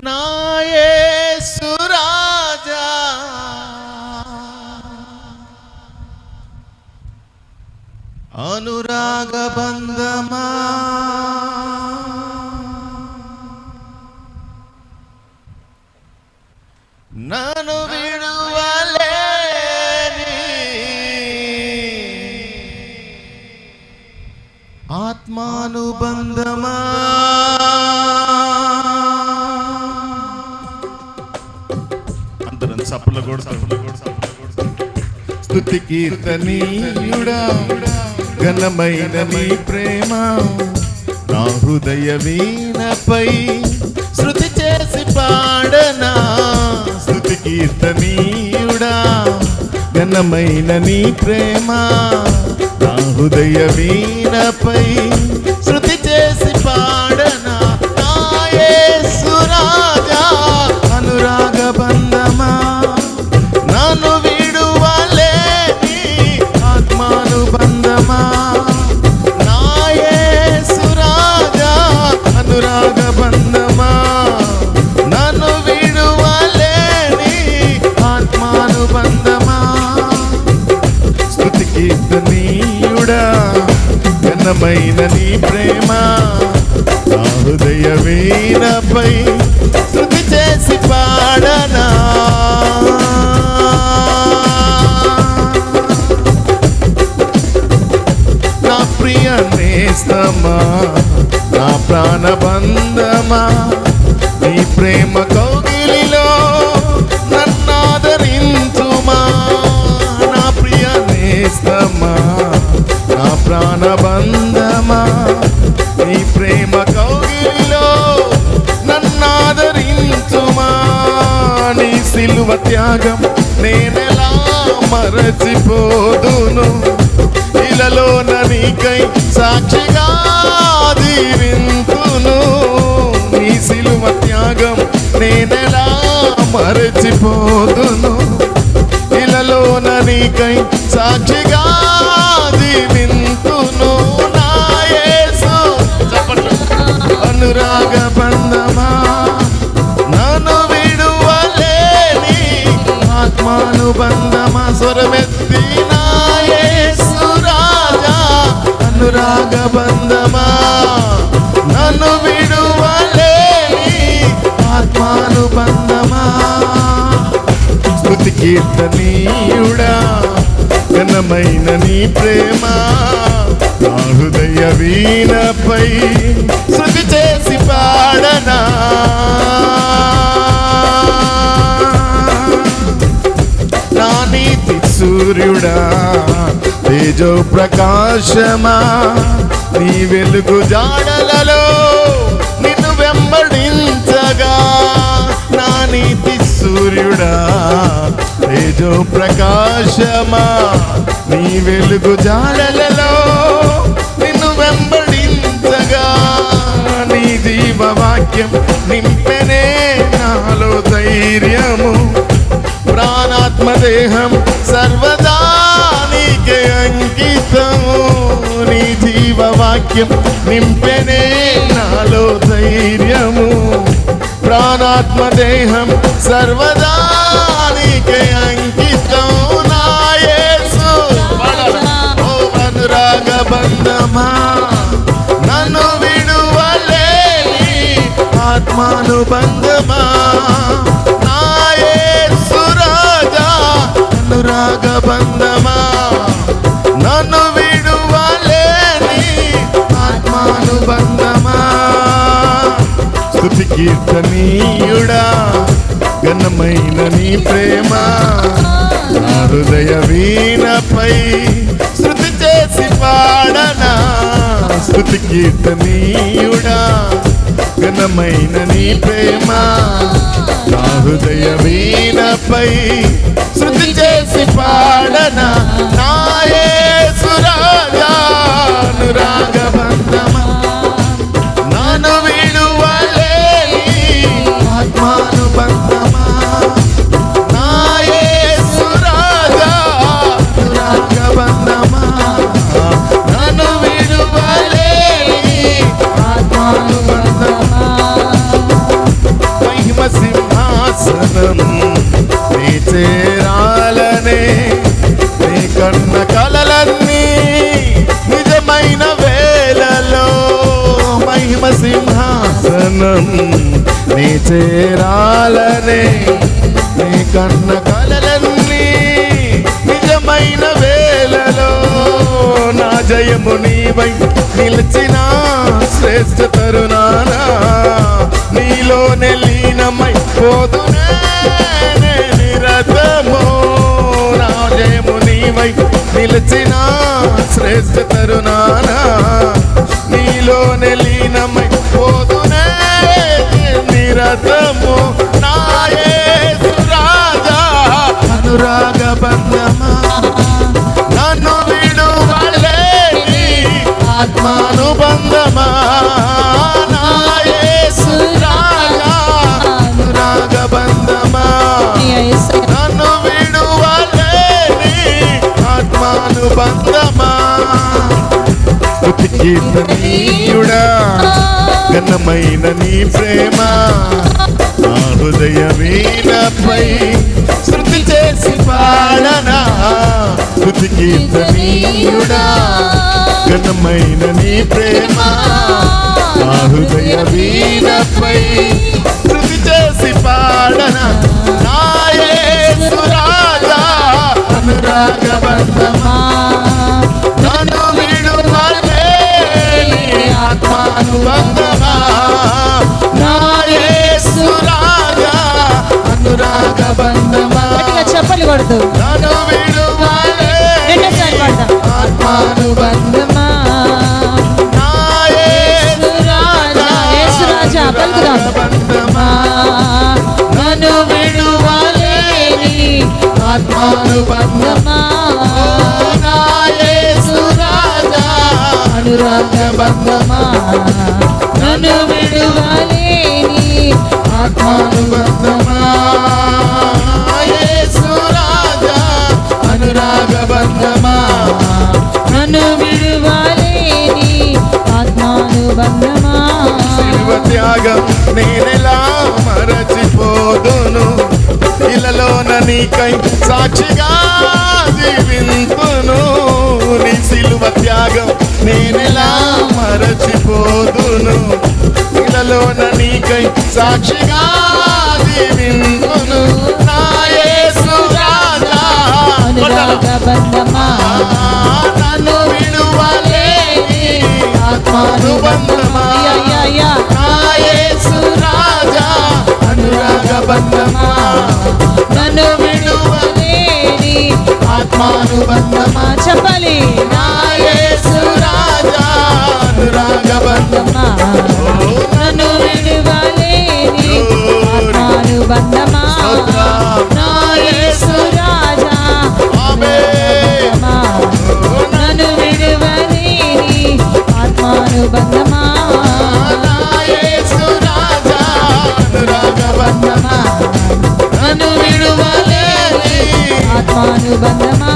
నా యేసు రాజా అనురాగ బంధమా నన్ను విడువలేని ఆత్మానుబంధమా అందరం చప్పట్లు కొడతాం. స్తుతి కీర్తనీయుడా ఘనమైన నీ ప్రేమ నా హృదయ వీణపై శృతి చేసి పాడనా. స్తుతి కీర్తనీయుడా ఘనమైన నీ ప్రేమ నా హృదయ వీణపై శృతి చేసి పాడనా. నా యేసు రాజా అనురాగ బంధమా నన్ను విడువలేని ఆత్మానుబంధమా. నా యేసు రాజా అనురాగ బంధమా నన్ను విడువలేని ఆత్మానుబంధమా. స్తుతి కీర్తనీయుడా ఘనమైన నీ ప్రేమ నా హృదయ వీణపై శృతి చేసి పాడనా. నా ప్రియ నేస్తమా నా ప్రాణబంధమా నీ ప్రేమ కౌగిలిలో నన్నాదరించుమా. నా ప్రియ నేస్తమా నా ప్రాణబంధమా నీ ప్రేమ కౌగిలిలో నన్నాదరించుమా. నీ సిలువ త్యాగం నేనెలా మరచిపోదును. ఇలలో నీకై సాక్షిగా దీవింతును. నీ సిలువ త్యాగం నేనెలా మరచిపోదును. ఇలలో నీకై సాక్షిగా దీవింతును. నా యేసు అనురాగ బంధమా నన్ను విడువలేని ఆత్మానుబంధమా. స్వరమెత్తి నా యేసు రాజా అనురాగ బంధమా నన్ను విడువలేని ఆత్మానుబంధమా. స్తుతి కీర్తనీయుడా ఘనమైన నీ ప్రేమ నా హృదయ వీణపై శృతి చేసి పాడనా. నా నీతి సూర్యుడా తేజో ప్రకాశమా నీ వెలుగు జాడలలో నిన్ను వెంబడించగా. నా నీతి సూర్యుడా తేజో ప్రకాశమా నీ వెలుగు జాడలలో నిన్ను వెంబడించగా. నీ జీవవాక్యం నింపెనే నాలో ధైర్యము. ప్రాణాత్మదేహం సర్వదా నీకే అంకితము. నీ జీవవాక్యం నింపెనే నాలో ధైర్యము. ప్రాణాత్మదేహం సర్వదా నీకే అంకితం. నా యేసు అనురాగ బంధమా నన్ను విడువలేని ఆత్మానుబంధమా. నా యేసు రాజా అనురాగ బంధమా నన్ను విడువలేని ఆత్మానుబంధమా. స్తుతి కీర్తనీయుడా ఘనమైన నీ ప్రేమ నా హృదయ వీణపై శృతి చేసి పాడనా. స్తుతి కీర్తనీయుడా ఘనమైన నీ ప్రేమ నా హృదయ వీణపై శృతి చేసి పాడనా. నా యేసు రాజా అనురాగ బంధమా నన్ను విడువలేని ఆత్మానుబంధమా. నా యేసు రాజా అనురాగ బంధమా నన్ను విడువలేని ఆత్మానుబంధమా. చేరాలనే నీ కన్న కలలన్నీ నిజమైన వేళలో మహిమ సింహాసనం నీ చేరాలనే నీ కన్న కలలన్నీ నిజమైన వేళలో నా జయము నీవై నిలిచిన శ్రేష్ఠ తరుణానా నీలోనే లీనమై పోదునే నిరతము నా జయము నీవై నిలిచిన శ్రేష్ఠ తరుణానా నీలోనే లీనమై పోదునే నిరతము నా యేసు రాజా అనురాగ బంధమా నన్ను విడువలేని ఆత్మానుబంధమా నా యేసు రాజా అనురాగ బంధమా నన్ను విడువలేని ఆత్మానుబంధమా స్తుతి కీర్తనీయుడా ఘనమైన నీ ప్రేమ నా హృదయ వీణపై శృతి చేసి పాడనా స్తుతి కీర్తనీయుడా ఘనమైన నీ ప్రేమ నా హృదయ వీణపై శృతి చేసి పాడనా నా యేసు రాజా అనురాగ బంధమా నన్ను విడువలేని ఆత్మానుబంధమా నా యేసు రాజా అనురాగ బంధమా చెప్పలు కొడుతూ నన్ను విడువలేని ఆత్మానుబంధమా నా యేసు రాజా యేసు రాజా బంధమా నన్ను విడువలేని ఆత్మానుబంధమా నా యేసు రాజా అనురాగ బంధమా నన్ను విడువలేని ఆత్మానుబంధమా యేసు రాజా అనురాగ బంధమా నన్ను విడువలేని ఆత్మానుబంధమా శిలువ త్యాగం నేనెలా మరచిపోదును ఇలలోన నీకై సాక్షిగా జీవింతును నీ శిలువ త్యాగం నేనెలా మరచిపోదును ఇలలోన నీకై సాక్షిగా జీవింతును నా యేసు రాజా అనురాగ బంధమా నన్ను విడువలేని ఆత్మానుబంధమా నా యేసు రాజా అనురాగ బంధమా నన్ను విడువలేని ఆత్మానుబంధమా చెప్పాలి నా యేసు రాజా అనురాగ బంధమా నన్ను విడువలేని ఆత్మానుబంధమా నా యేసు రాజా నన్ను విడువలేని ఆత్మానుబంధమా నా యేసు రాజా అనురాగ బంధమా నన్ను విడువలేని ఆత్మానుబంధమా